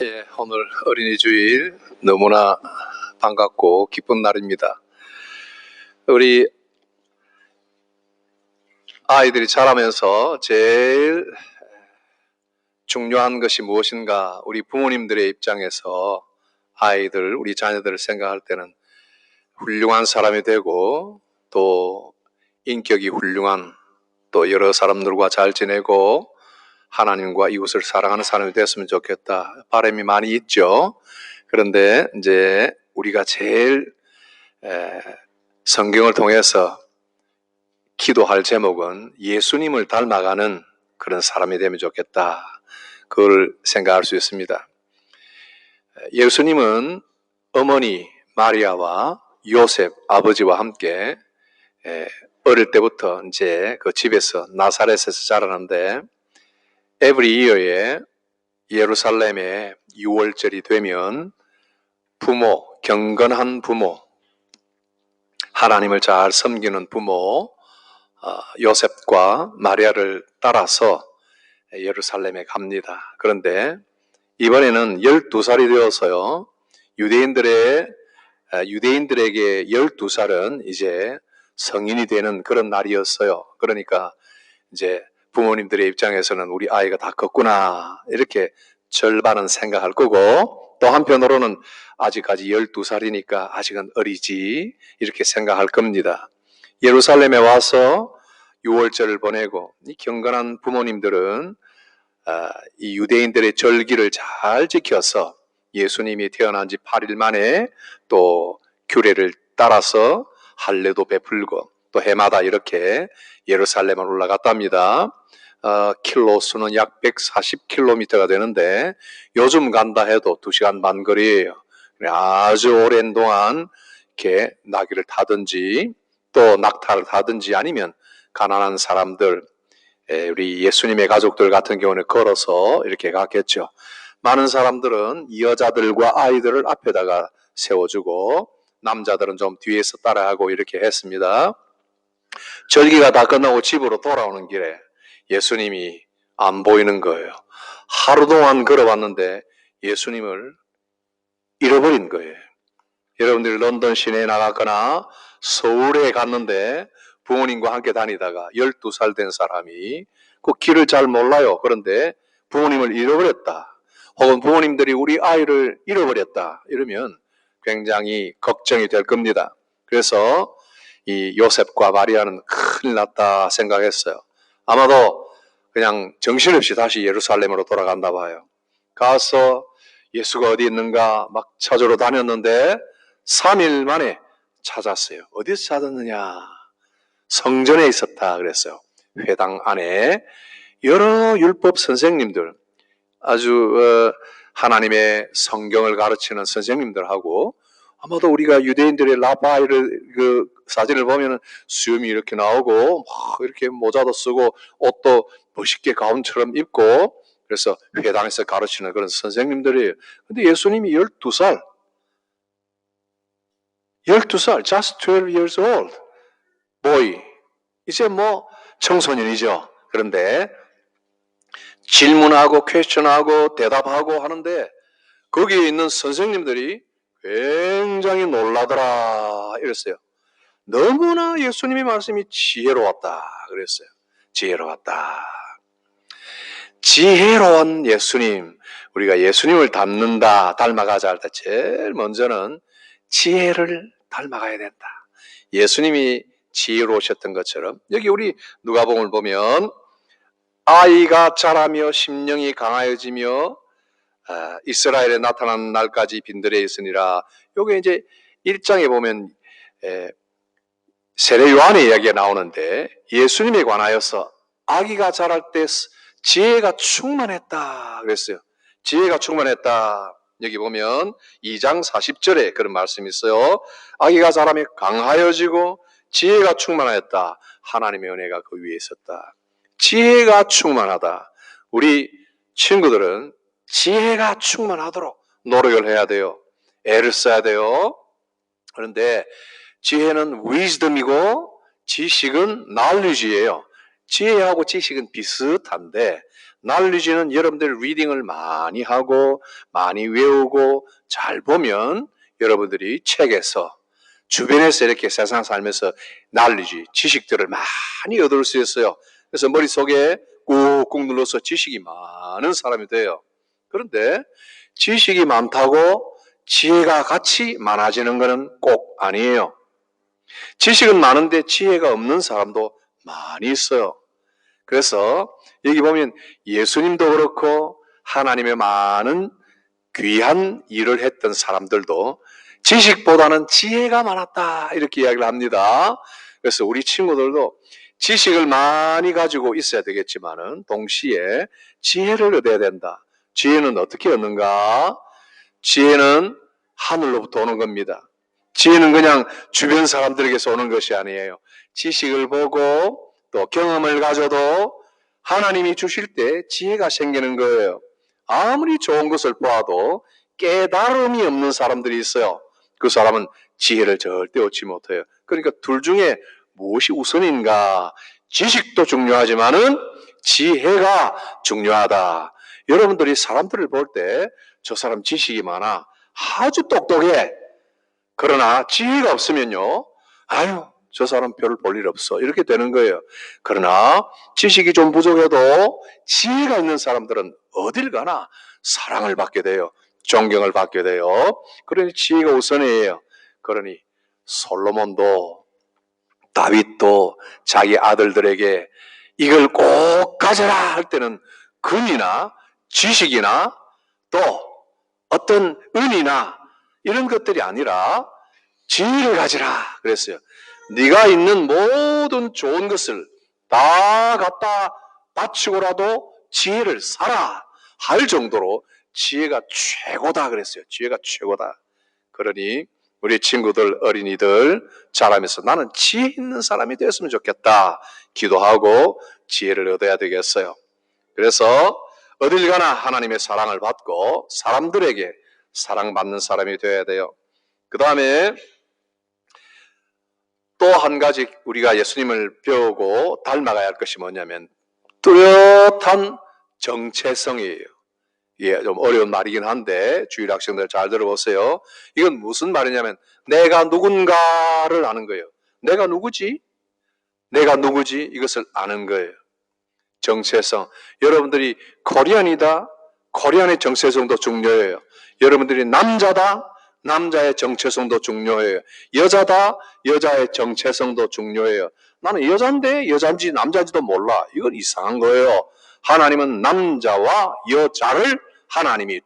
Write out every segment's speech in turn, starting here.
예, 오늘 어린이 주일 너무나 반갑고 기쁜 날입니다. 우리 아이들이 자라면서 제일 중요한 것이 무엇인가? 우리 부모님들의 입장에서 아이들, 우리 자녀들을 생각할 때는 훌륭한 사람이 되고 또 인격이 훌륭한 또 여러 사람들과 잘 지내고 하나님과 이웃을 사랑하는 사람이 됐으면 좋겠다. 바람이 많이 있죠. 그런데 이제 우리가 제일 성경을 통해서 기도할 제목은 예수님을 닮아가는 그런 사람이 되면 좋겠다. 그걸 생각할 수 있습니다. 예수님은 어머니 마리아와 요셉 아버지와 함께 어릴 때부터 이제 그 집에서 나사렛에서 자라는데 every year에 예루살렘에 6월절이 되면 부모, 경건한 부모, 하나님을 잘 섬기는 부모 요셉과 마리아를 따라서 예루살렘에 갑니다. 그런데 이번에는 12살이 되어서요. 유대인들에게 12살은 이제 성인이 되는 그런 날이었어요. 그러니까 이제 부모님들의 입장에서는 우리 아이가 다 컸구나 이렇게 절반은 생각할 거고 또 한편으로는 아직까지 12살이니까 아직은 어리지 이렇게 생각할 겁니다. 예루살렘에 와서 6월절을 보내고 이 경건한 부모님들은 이 유대인들의 절기를 잘 지켜서 예수님이 태어난 지 8일 만에 또 규례를 따라서 할례도 베풀고 또 해마다 이렇게 예루살렘을 올라갔답니다. 킬로수는 약 140km가 되는데 요즘 간다 해도 2시간 반 거리예요. 아주 오랜 동안 이렇게 나귀를 타든지 또 낙타를 타든지 아니면 가난한 사람들, 우리 예수님의 가족들 같은 경우는 걸어서 이렇게 갔겠죠. 많은 사람들은 여자들과 아이들을 앞에다가 세워주고 남자들은 좀 뒤에서 따라하고 이렇게 했습니다. 절기가 다 끝나고 집으로 돌아오는 길에 예수님이 안 보이는 거예요. 하루 동안 걸어봤는데 예수님을 잃어버린 거예요. 여러분들이 런던 시내에 나갔거나 서울에 갔는데 부모님과 함께 다니다가 12살 된 사람이 그 길을 잘 몰라요. 그런데 부모님을 잃어버렸다. 혹은 부모님들이 우리 아이를 잃어버렸다. 이러면 굉장히 걱정이 될 겁니다. 그래서 이 요셉과 마리아는 큰일 났다 생각했어요. 아마도 그냥 정신없이 다시 예루살렘으로 돌아간다 봐요. 가서 예수가 어디 있는가 막 찾으러 다녔는데 3일 만에 찾았어요. 어디서 찾았느냐? 성전에 있었다 그랬어요. 회당 안에 여러 율법 선생님들, 아주 하나님의 성경을 가르치는 선생님들하고 아마도 우리가 유대인들의 라바이를 그 사진을 보면 수염이 이렇게 나오고 이렇게 모자도 쓰고 옷도 멋있게 가운처럼 입고 그래서 회당에서 가르치는 그런 선생님들이에요. 근데 예수님이 12살, just 12 years old boy, 이제 뭐 청소년이죠. 그런데 질문하고 퀘스천하고 대답하고 하는데 거기에 있는 선생님들이 굉장히 놀라더라 이랬어요. 너무나 예수님의 말씀이 지혜로웠다 그랬어요. 지혜로웠다. 지혜로운 예수님, 우리가 예수님을 닮아가자 할 때 제일 먼저는 지혜를 닮아가야 된다. 예수님이 지혜로우셨던 것처럼 여기 우리 누가복음을 보면 아이가 자라며 심령이 강하여지며 이스라엘에 나타난 날까지 빈들에 있으니라. 요게 이제 1장에 보면 세례 요한의 이야기가 나오는데 예수님에 관하여서 아기가 자랄 때 지혜가 충만했다 그랬어요. 지혜가 충만했다. 여기 보면 2장 40절에 그런 말씀이 있어요. 아기가 자라며 강하여지고 지혜가 충만하였다. 하나님의 은혜가 그 위에 있었다. 지혜가 충만하다. 우리 친구들은 지혜가 충만하도록 노력을 해야 돼요. 애를 써야 돼요. 그런데 지혜는 wisdom이고 지식은 knowledge예요. 지혜하고 지식은 비슷한데 날리지는 여러분들 리딩을 많이 하고 많이 외우고 잘 보면 여러분들이 책에서 주변에서 이렇게 세상 살면서 날리지 지식들을 많이 얻을 수 있어요. 그래서 머릿속에 꾹꾹 눌러서 지식이 많은 사람이 돼요. 그런데 지식이 많다고 지혜가 같이 많아지는 것은 꼭 아니에요. 지식은 많은데 지혜가 없는 사람도 많이 있어요. 그래서 여기 보면 예수님도 그렇고 하나님의 많은 귀한 일을 했던 사람들도 지식보다는 지혜가 많았다 이렇게 이야기를 합니다. 그래서 우리 친구들도 지식을 많이 가지고 있어야 되겠지만은 동시에 지혜를 얻어야 된다. 지혜는 어떻게 얻는가? 지혜는 하늘로부터 오는 겁니다. 지혜는 그냥 주변 사람들에게서 오는 것이 아니에요. 지식을 보고 또 경험을 가져도 하나님이 주실 때 지혜가 생기는 거예요. 아무리 좋은 것을 보아도 깨달음이 없는 사람들이 있어요. 그 사람은 지혜를 절대 얻지 못해요. 그러니까 둘 중에 무엇이 우선인가? 지식도 중요하지만은 지혜가 중요하다. 여러분들이 사람들을 볼 때 저 사람 지식이 많아, 아주 똑똑해. 그러나 지혜가 없으면요, 아유 저 사람 별 볼 일 없어 이렇게 되는 거예요. 그러나 지식이 좀 부족해도 지혜가 있는 사람들은 어딜 가나 사랑을 받게 돼요. 존경을 받게 돼요. 그러니 지혜가 우선이에요. 그러니 솔로몬도 다윗도 자기 아들들에게 이걸 꼭 가져라 할 때는 금이나 지식이나 또 어떤 은이나 이런 것들이 아니라 지혜를 가지라 그랬어요. 네가 있는 모든 좋은 것을 다 갖다 바치고라도 지혜를 사라 할 정도로 지혜가 최고다 그랬어요. 지혜가 최고다. 그러니 우리 친구들, 어린이들 자라면서 나는 지혜 있는 사람이 되었으면 좋겠다 기도하고 지혜를 얻어야 되겠어요. 그래서 어딜 가나 하나님의 사랑을 받고 사람들에게 사랑받는 사람이 되어야 돼요. 그 다음에 또 한 가지 우리가 예수님을 배우고 닮아가야 할 것이 뭐냐면 뚜렷한 정체성이에요. 예, 좀 어려운 말이긴 한데 주일 학생들 잘 들어보세요. 이건 무슨 말이냐면 내가 누군가를 아는 거예요. 내가 누구지? 내가 누구지? 이것을 아는 거예요. 정체성. 여러분들이 코리안이다. 코리안의 정체성도 중요해요. 여러분들이 남자다. 남자의 정체성도 중요해요. 여자다. 여자의 정체성도 중요해요. 나는 여잔데 여잔지 남자인지도 몰라. 이건 이상한 거예요. 하나님은 남자와 여자를 하나님이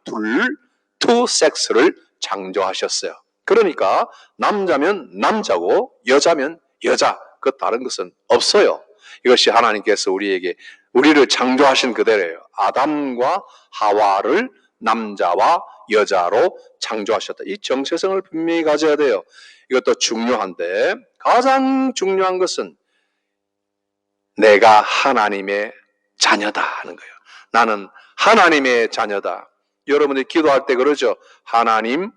투 섹스를 창조하셨어요. 그러니까 남자면 남자고 여자면 여자. 그 다른 것은 없어요. 이것이 하나님께서 우리를 창조하신 그대로예요. 아담과 하와를 남자와 여자로 창조하셨다. 이 정체성을 분명히 가져야 돼요. 이것도 중요한데 가장 중요한 것은 내가 하나님의 자녀다 하는 거예요. 나는 하나님의 자녀다. 여러분이 기도할 때 그러죠. 하나님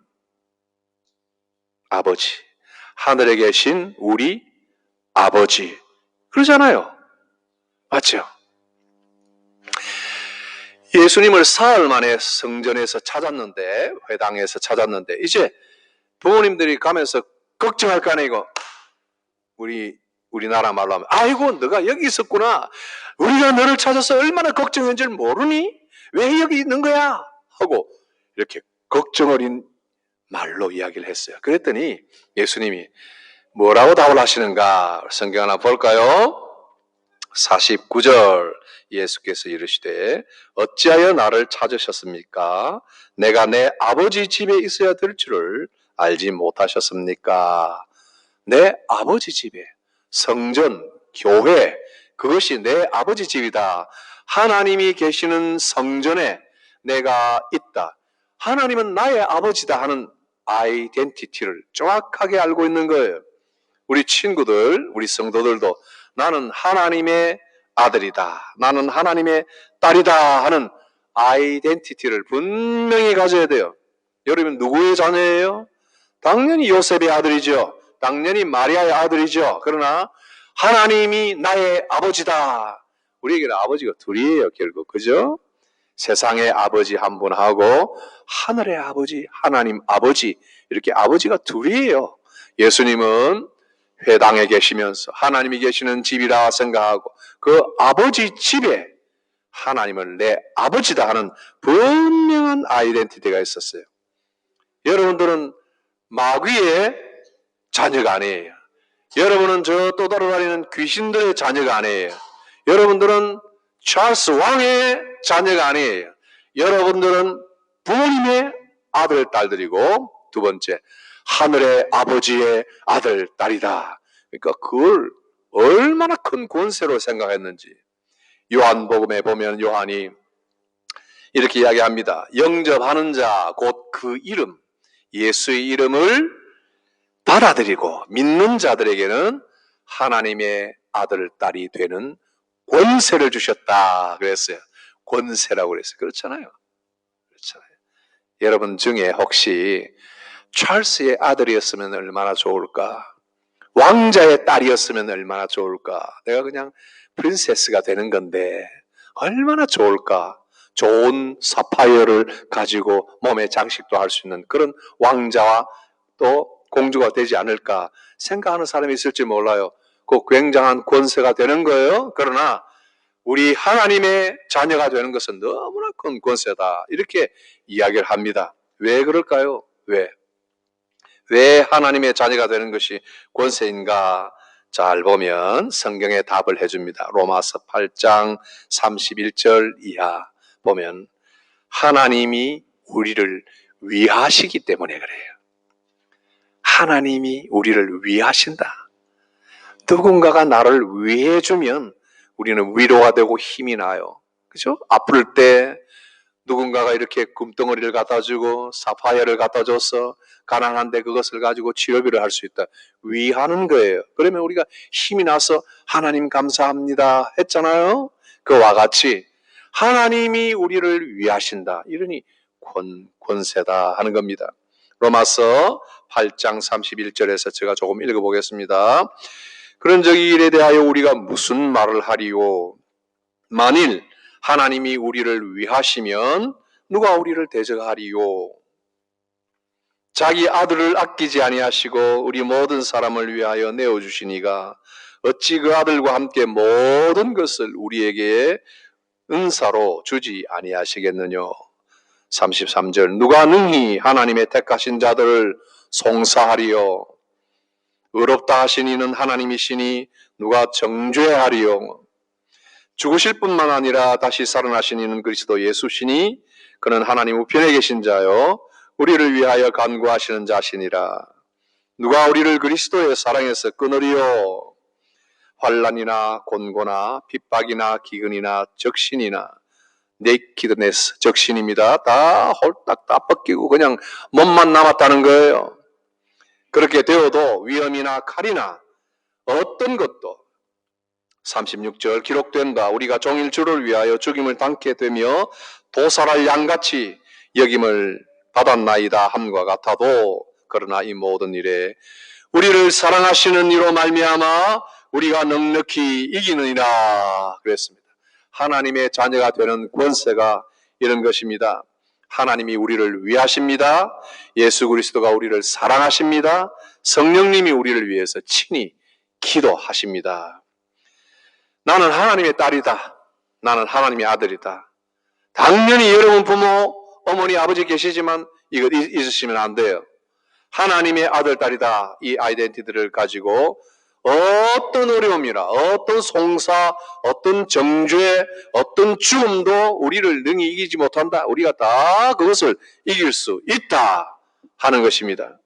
아버지, 하늘에 계신 우리 아버지 그러잖아요. 맞죠? 예수님을 사흘 만에 성전에서 찾았는데, 회당에서 찾았는데 이제 부모님들이 가면서 걱정할 거 아니에요. 우리나라 말로 하면 아이고 너가 여기 있었구나. 우리가 너를 찾아서 얼마나 걱정했는지 모르니? 왜 여기 있는 거야? 하고 이렇게 걱정 어린 말로 이야기를 했어요. 그랬더니 예수님이 뭐라고 답을 하시는가? 성경 하나 볼까요? 49절 예수께서 이르시되 어찌하여 나를 찾으셨습니까? 내가 내 아버지 집에 있어야 될 줄을 알지 못하셨습니까? 내 아버지 집에 성전, 교회 그것이 내 아버지 집이다. 하나님이 계시는 성전에 내가 있다. 하나님은 나의 아버지다 하는 아이덴티티를 정확하게 알고 있는 거예요. 우리 친구들, 우리 성도들도 나는 하나님의 아들이다. 나는 하나님의 딸이다 하는 아이덴티티를 분명히 가져야 돼요. 여러분 누구의 자녀예요? 당연히 요셉의 아들이죠. 당연히 마리아의 아들이죠. 그러나 하나님이 나의 아버지다. 우리에게는 아버지가 둘이에요, 결국. 그죠? 세상의 아버지 한 분하고 하늘의 아버지, 하나님 아버지, 이렇게 아버지가 둘이에요. 예수님은 회당에 계시면서 하나님이 계시는 집이라 생각하고 그 아버지 집에 하나님을 내 아버지다 하는 분명한 아이덴티티가 있었어요. 여러분들은 마귀의 자녀가 아니에요. 여러분은 저 또 돌아다니는 귀신들의 자녀가 아니에요. 여러분들은 찰스 왕의 자녀가 아니에요. 여러분들은 부모님의 아들, 딸들이고 두 번째, 하늘의 아버지의 아들, 딸이다. 그러니까 그걸 얼마나 큰 권세로 생각했는지. 요한복음에 보면 요한이 이렇게 이야기합니다. 영접하는 자, 곧 그 이름, 예수의 이름을 받아들이고 믿는 자들에게는 하나님의 아들, 딸이 되는 권세를 주셨다 그랬어요. 권세라고 그랬어요. 그렇잖아요. 그렇잖아요. 여러분 중에 혹시 찰스의 아들이었으면 얼마나 좋을까? 왕자의 딸이었으면 얼마나 좋을까? 내가 그냥 프린세스가 되는 건데 얼마나 좋을까? 좋은 사파이어를 가지고 몸에 장식도 할 수 있는 그런 왕자와 또 공주가 되지 않을까 생각하는 사람이 있을지 몰라요. 그 굉장한 권세가 되는 거예요. 그러나 우리 하나님의 자녀가 되는 것은 너무나 큰 권세다. 이렇게 이야기를 합니다. 왜 그럴까요? 왜 하나님의 자녀가 되는 것이 권세인가? 잘 보면 성경에 답을 해줍니다. 로마서 8장 31절 이하 보면 하나님이 우리를 위하시기 때문에 그래요. 하나님이 우리를 위하신다. 누군가가 나를 위해주면 우리는 위로가 되고 힘이 나요. 그죠? 아플 때 누군가가 이렇게 금덩어리를 갖다 주고 사파이어를 갖다 줘서 가난한데 그것을 가지고 치료비를 할 수 있다. 위하는 거예요. 그러면 우리가 힘이 나서 하나님 감사합니다 했잖아요. 그와 같이 하나님이 우리를 위하신다. 이러니 권세다 하는 겁니다. 로마서 8장 31절에서 제가 조금 읽어보겠습니다. 그런 적 일에 대하여 우리가 무슨 말을 하리요? 만일 하나님이 우리를 위하시면 누가 우리를 대적하리요? 자기 아들을 아끼지 아니하시고 우리 모든 사람을 위하여 내어주시니가 어찌 그 아들과 함께 모든 것을 우리에게 은사로 주지 아니하시겠느냐? 33절 누가 능히 하나님의 택하신 자들을 송사하리요? 의롭다 하신 이는 하나님이시니 누가 정죄하리요? 죽으실 뿐만 아니라 다시 살아나신 이는 그리스도 예수시니 그는 하나님 우편에 계신 자요 우리를 위하여 간구하시는 자시니라. 누가 우리를 그리스도의 사랑에서 끊으리요? 환난이나 곤고나 핍박이나 기근이나 적신이나 네이키드네스 적신입니다. 다 홀딱 다 벗기고 그냥 몸만 남았다는 거예요. 그렇게 되어도 위험이나 칼이나 어떤 것도 36절 기록된다. 우리가 종일 주를 위하여 죽임을 당게 되며 도살할 양같이 여김을 받았나이다 함과 같아도 그러나 이 모든 일에 우리를 사랑하시는 이로 말미암아 우리가 넉넉히 이기느니라 그랬습니다. 하나님의 자녀가 되는 권세가 이런 것입니다. 하나님이 우리를 위하십니다. 예수 그리스도가 우리를 사랑하십니다. 성령님이 우리를 위해서 친히 기도하십니다. 나는 하나님의 딸이다. 나는 하나님의 아들이다. 당연히 여러분 부모, 어머니, 아버지 계시지만 이거 잊으시면 안 돼요. 하나님의 아들, 딸이다. 이 아이덴티티를 가지고 어떤 어려움이나 어떤 송사, 어떤 정죄, 어떤 죽음도 우리를 능히 이기지 못한다. 우리가 다 그것을 이길 수 있다 하는 것입니다.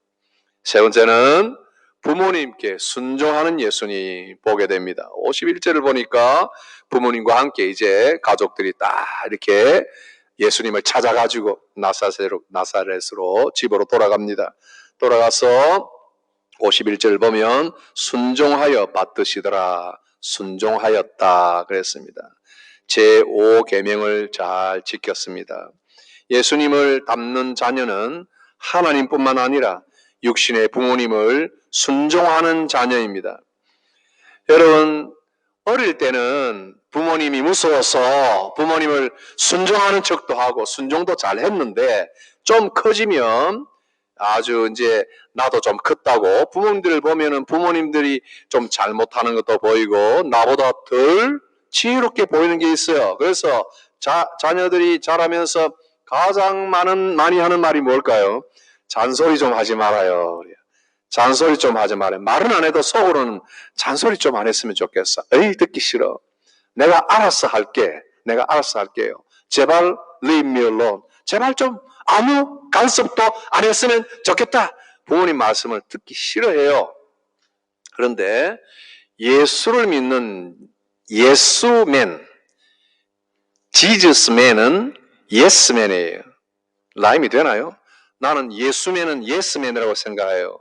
세 번째는 부모님께 순종하는 예수님 보게 됩니다. 51절을 보니까 부모님과 함께 이제 가족들이 딱 이렇게 예수님을 찾아가지고 나사렛으로 집으로 돌아갑니다. 돌아가서 51절 보면 순종하여 받드시더라. 순종하였다 그랬습니다. 제5계명을 잘 지켰습니다. 예수님을 닮는 자녀는 하나님뿐만 아니라 육신의 부모님을 순종하는 자녀입니다. 여러분 어릴 때는 부모님이 무서워서 부모님을 순종하는 척도 하고 순종도 잘 했는데 좀 커지면 아주 이제 나도 좀 컸다고 부모님들을 보면은 부모님들이 좀 잘못하는 것도 보이고 나보다 덜 지혜롭게 보이는 게 있어요. 그래서 자녀들이 자라면서 가장 많이 하는 말이 뭘까요? 잔소리 좀 하지 말아요. 잔소리 좀 하지 말아요. 말은 안 해도 속으로는 잔소리 좀 안 했으면 좋겠어. 에이, 듣기 싫어. 내가 알아서 할게. 내가 알아서 할게요. 제발 leave me alone. 제발 좀 아무 간섭도 안 했으면 좋겠다. 부모님 말씀을 듣기 싫어해요. 그런데 예수를 믿는 예수맨, 지저스맨은 예스맨이에요. 라임이 되나요? 나는 예수맨은 예스맨이라고 생각해요.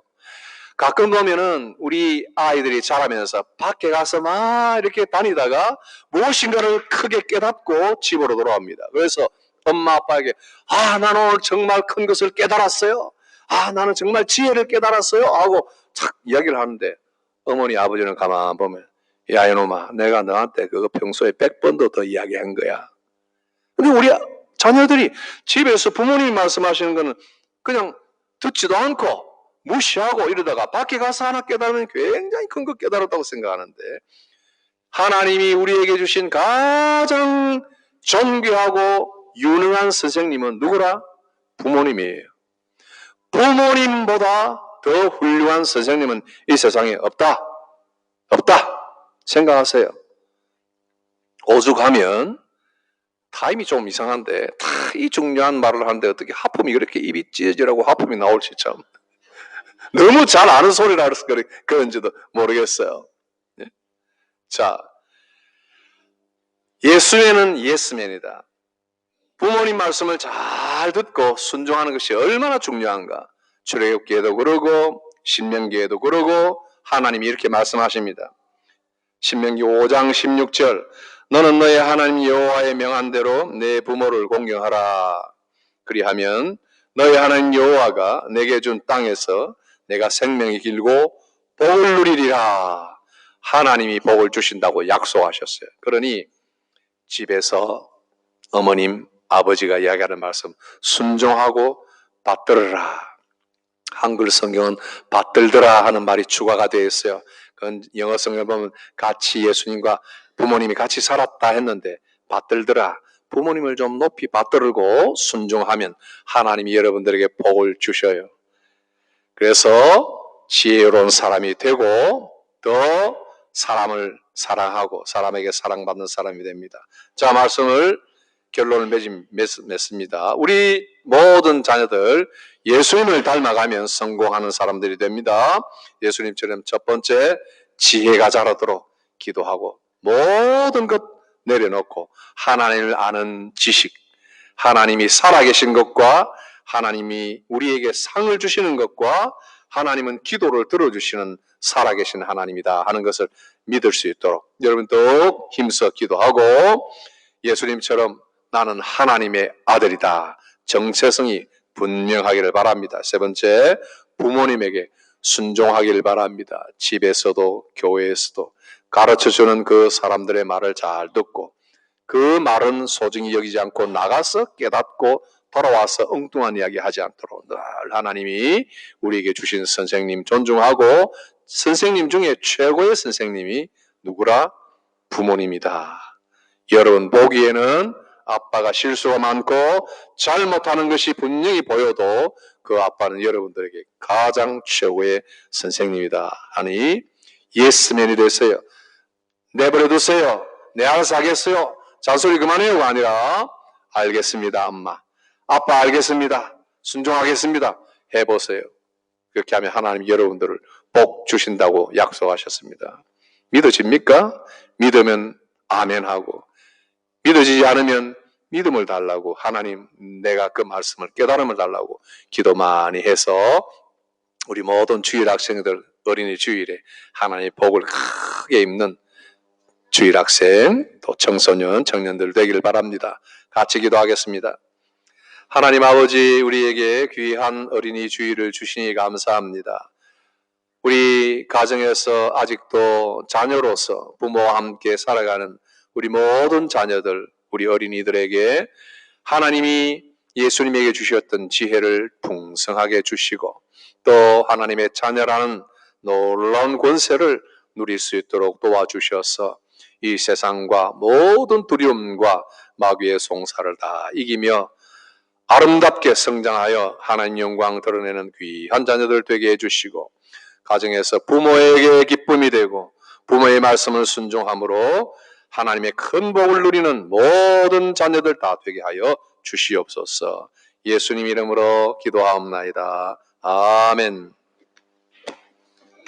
가끔 보면은 우리 아이들이 자라면서 밖에 가서 막 이렇게 다니다가 무엇인가를 크게 깨닫고 집으로 돌아옵니다. 그래서 엄마 아빠에게 나는 오늘 정말 큰 것을 깨달았어요. 나는 정말 지혜를 깨달았어요. 하고 착 이야기를 하는데 어머니 아버지는 가만 보면 야 이놈아 내가 너한테 그거 평소에 100번도 더 이야기한 거야. 근데 우리 자녀들이 집에서 부모님이 말씀하시는 거는 그냥 듣지도 않고 무시하고 이러다가 밖에 가서 하나 깨달으면 굉장히 큰 거 깨달았다고 생각하는데 하나님이 우리에게 주신 가장 존귀하고 유능한 선생님은 누구라? 부모님이에요. 부모님보다 더 훌륭한 선생님은 이 세상에 없다. 생각하세요. 오죽하면 타임이 좀 이상한데 다 이 중요한 말을 하는데 어떻게 하품이 그렇게 입이 찢어지라고 하품이 나올지 참 너무 잘 아는 소리라서 그런지도 모르겠어요. 자, 예수맨은 예스맨이다. 부모님 말씀을 잘 듣고 순종하는 것이 얼마나 중요한가. 출애굽기에도 그러고 신명기에도 그러고 하나님이 이렇게 말씀하십니다. 신명기 5장 16절 너는 너의 하나님 여호와의 명한 대로 내 부모를 공경하라. 그리하면 너의 하나님 여호와가 내게 준 땅에서 내가 생명이 길고 복을 누리리라. 하나님이 복을 주신다고 약속하셨어요. 그러니 집에서 어머님, 아버지가 이야기하는 말씀 순종하고 받들으라. 한글 성경은 받들더라 하는 말이 추가가 되어 있어요. 그건 영어 성경을 보면 같이 예수님과 부모님이 같이 살았다 했는데 받들더라. 부모님을 좀 높이 받들고 순종하면 하나님이 여러분들에게 복을 주셔요. 그래서 지혜로운 사람이 되고 더 사람을 사랑하고 사람에게 사랑받는 사람이 됩니다. 자, 말씀을 결론을 맺습니다. 우리 모든 자녀들 예수님을 닮아가면 성공하는 사람들이 됩니다. 예수님처럼 첫 번째 지혜가 자라도록 기도하고 모든 것 내려놓고 하나님을 아는 지식, 하나님이 살아계신 것과 하나님이 우리에게 상을 주시는 것과 하나님은 기도를 들어주시는 살아계신 하나님이다 하는 것을 믿을 수 있도록 여러분 더욱 힘써 기도하고 예수님처럼 나는 하나님의 아들이다. 정체성이 분명하기를 바랍니다. 세 번째, 부모님에게 순종하기를 바랍니다. 집에서도 교회에서도 가르쳐주는 그 사람들의 말을 잘 듣고 그 말은 소중히 여기지 않고 나가서 깨닫고 돌아와서 엉뚱한 이야기 하지 않도록 늘 하나님이 우리에게 주신 선생님 존중하고 선생님 중에 최고의 선생님이 누구라? 부모님이다. 여러분 보기에는 아빠가 실수가 많고 잘못하는 것이 분명히 보여도 그 아빠는 여러분들에게 가장 최고의 선생님이다 하니 예스맨이 되세요. 내버려 두세요. 내 알아서 하겠어요. 잔소리 그만해요가 아니라 알겠습니다 엄마. 아빠 알겠습니다. 순종하겠습니다. 해보세요. 그렇게 하면 하나님 여러분들을 복 주신다고 약속하셨습니다. 믿어집니까? 믿으면 아멘하고 믿어지지 않으면 믿음을 달라고 하나님 내가 그 말씀을 깨달음을 달라고 기도 많이 해서 우리 모든 주일 학생들 어린이 주일에 하나님의 복을 크게 입는 주일 학생 또 청소년 청년들 되기를 바랍니다. 같이 기도하겠습니다. 하나님 아버지 우리에게 귀한 어린이 주일을 주시니 감사합니다. 우리 가정에서 아직도 자녀로서 부모와 함께 살아가는 우리 모든 자녀들, 우리 어린이들에게 하나님이 예수님에게 주셨던 지혜를 풍성하게 주시고 또 하나님의 자녀라는 놀라운 권세를 누릴 수 있도록 도와주셔서 이 세상과 모든 두려움과 마귀의 송사를 다 이기며 아름답게 성장하여 하나님 영광 드러내는 귀한 자녀들 되게 해주시고 가정에서 부모에게 기쁨이 되고 부모의 말씀을 순종함으로 하나님의 큰 복을 누리는 모든 자녀들 다 되게 하여 주시옵소서. 예수님 이름으로 기도하옵나이다. 아멘.